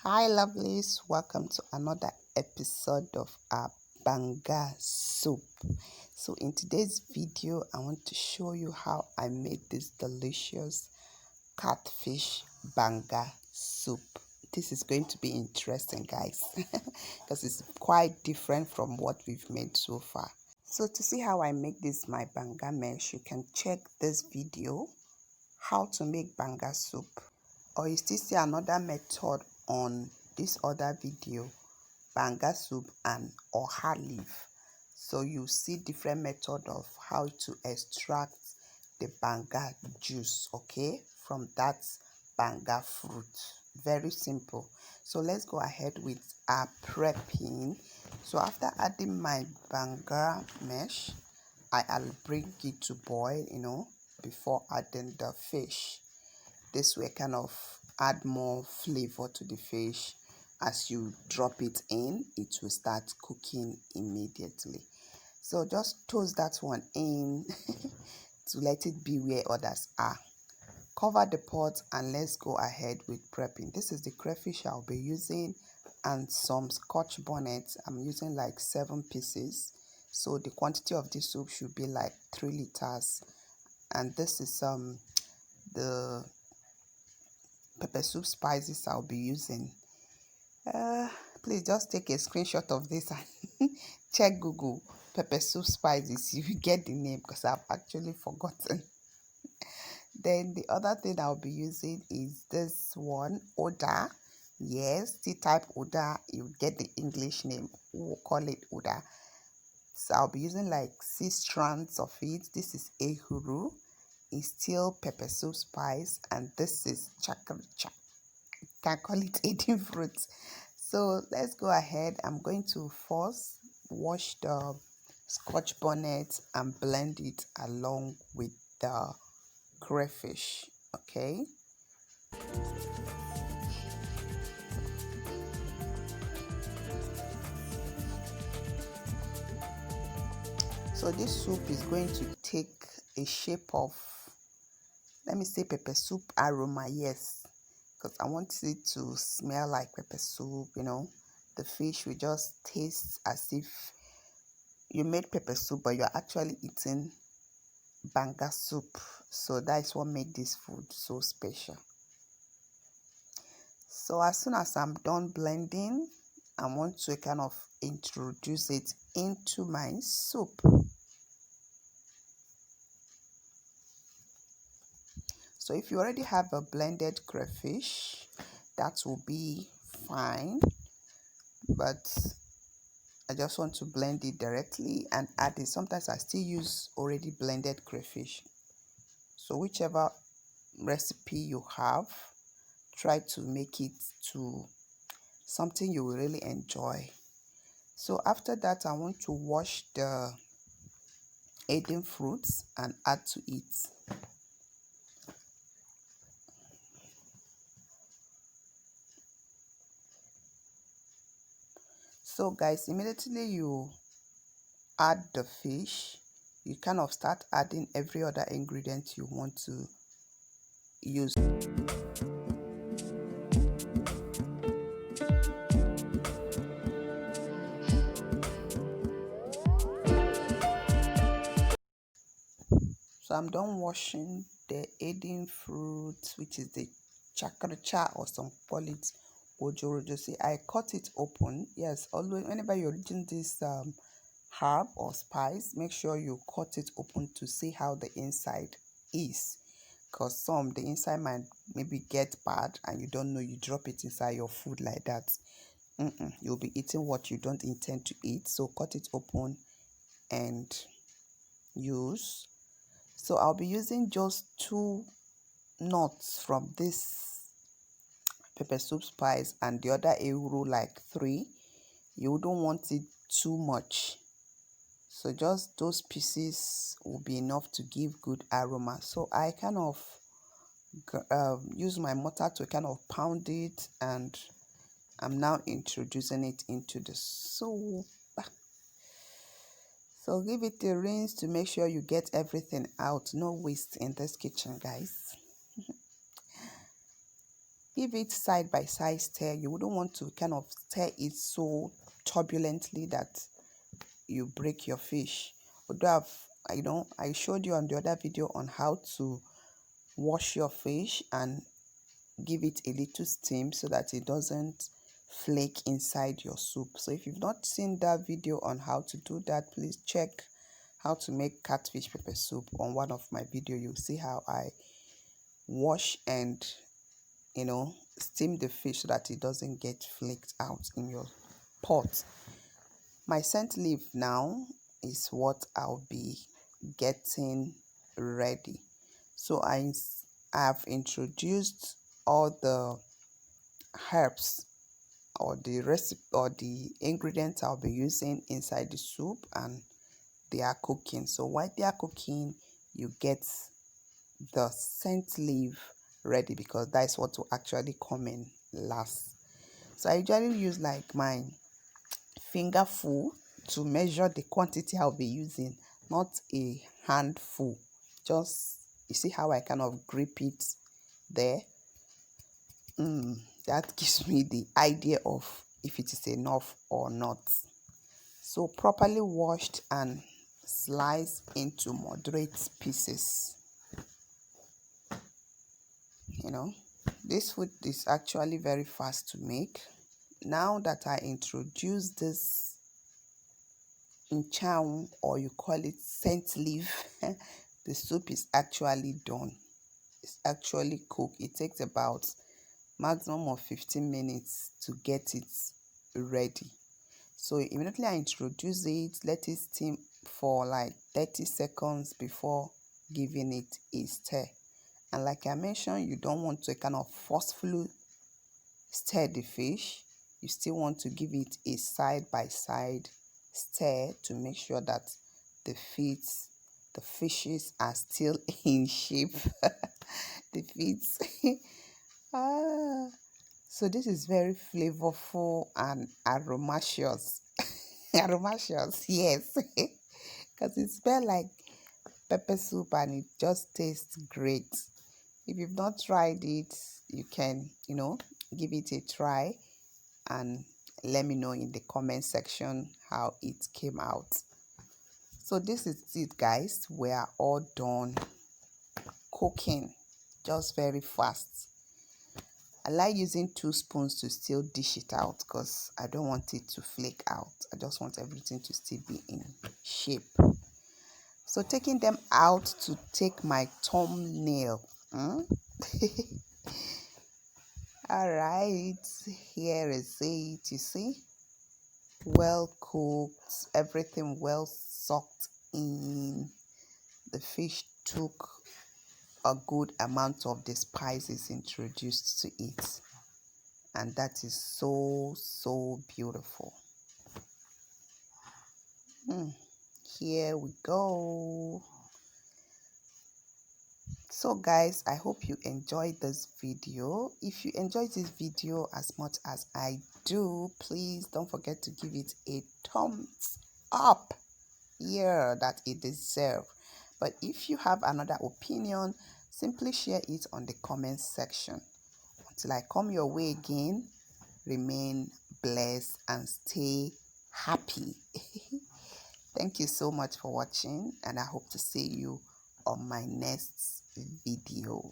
Hi lovelies, welcome to another episode of our banga soup. So in today's video I want to show you how I made this delicious catfish banga soup. This is going to be interesting, guys, because it's quite different from what we've made so far. So to see how I make this my banga mesh, you can check this video, how to make banga soup, or you still see another method on this other video, banga soup and oha leaf. So you see different method of how to extract the banga juice, okay, from that banga fruit. Very simple. So let's go ahead with our prepping. So after adding my banga mesh, I'll bring it to boil, before adding the fish. This way kind of add more flavor to the fish. As you drop it in, it will start cooking immediately. So just toast that one in to let it be where others are. Cover the pot and let's go ahead with prepping. This is the crayfish I'll be using and some scotch bonnet. I'm using like 7 pieces. So the quantity of this soup should be like 3 liters. And this is the pepper soup spices I'll be using. Please just take a screenshot of this and check Google pepper soup spices. You get the name because I've actually forgotten. Then the other thing I'll be using is this one, Oda. Yes, tea type Oda. You get the English name. We'll call it Oda. So I'll be using like 6 strands of it. This is ehuru. It's still pepper soup spice, and this is chakricha. Can call it eating fruits. So let's go ahead. I'm going to first wash the scotch bonnet and blend it along with the crayfish. Okay. So this soup is going to take a shape of, let me say, pepper soup aroma. Yes, because I want it to smell like pepper soup. The fish will just taste as if you made pepper soup, but you're actually eating banga soup. So that is what makes this food so special. So as soon as I'm done blending, I want to kind of introduce it into my soup. So if you already have a blended crayfish, that will be fine, but I just want to blend it directly and add it. Sometimes I still use already blended crayfish. So whichever recipe you have, try to make it to something you will really enjoy. So after that, I want to wash the eating fruits and add to it. So guys, immediately you add the fish, you kind of start adding every other ingredient you want to use. So I'm done washing the eating fruit, which is the chakricha, or some call it ojorojo. See, I cut it open. Yes, always whenever you're eating this herb or spice, make sure you cut it open to see how the inside is, because the inside might maybe get bad and you don't know, you drop it inside your food like that. You'll be eating what you don't intend to eat. So cut it open and use. So I'll be using just 2 nuts from this pepper soup spice and the other ehuru like 3. You don't want it too much, so just those pieces will be enough to give good aroma. So I kind of use my mortar to kind of pound it, and I'm now introducing it into the soup. So give it a rinse to make sure you get everything out. No waste in this kitchen, guys. Give it side by side stir. You wouldn't want to kind of stir it so turbulently that you break your fish. Although I showed you on the other video on how to wash your fish and give it a little steam so that it doesn't flake inside your soup. So if you've not seen that video on how to do that, please check how to make catfish pepper soup on one of my videos. You'll see how I wash and steam the fish so that it doesn't get flaked out in your pot. My scent leaf now is what I'll be getting ready. So I have introduced all the herbs or the recipe or the ingredients I'll be using inside the soup, and they are cooking. So while they are cooking, you get the scent leaf ready, because that's what will actually come in last. So I usually use like my finger full to measure the quantity I'll be using, not a handful. Just, you see how I kind of grip it there? That gives me the idea of if it is enough or not. So properly washed and sliced into moderate pieces. This food is actually very fast to make. Now that I introduce this nchang, or you call it scent leaf, the soup is actually done. It's actually cooked. It takes about maximum of 15 minutes to get it ready. So immediately I introduce it, let it steam for like 30 seconds before giving it a stir. And like I mentioned, you don't want to kind of forcefully stir the fish. You still want to give it a side by side stir to make sure that the fishes are still in shape. The feet. So this is very flavorful and aromacious. Aromacious, yes. Because it smells like pepper soup and it just tastes great. If you've not tried it, you can, give it a try and let me know in the comment section how it came out. So this is it, guys. We are all done cooking, just very fast. I like using 2 spoons to still dish it out because I don't want it to flake out. I just want everything to still be in shape. So taking them out to take my thumbnail. All right, here is it. You see, well cooked, everything well soaked in. The fish took a good amount of the spices introduced to it, and that is so beautiful. Here we go. So guys, I hope you enjoyed this video. If you enjoyed this video as much as I do, please don't forget to give it a thumbs up. Yeah, that it deserves. But if you have another opinion, simply share it on the comment section. Until I come your way again, remain blessed and stay happy. Thank you so much for watching, and I hope to see you on my next video.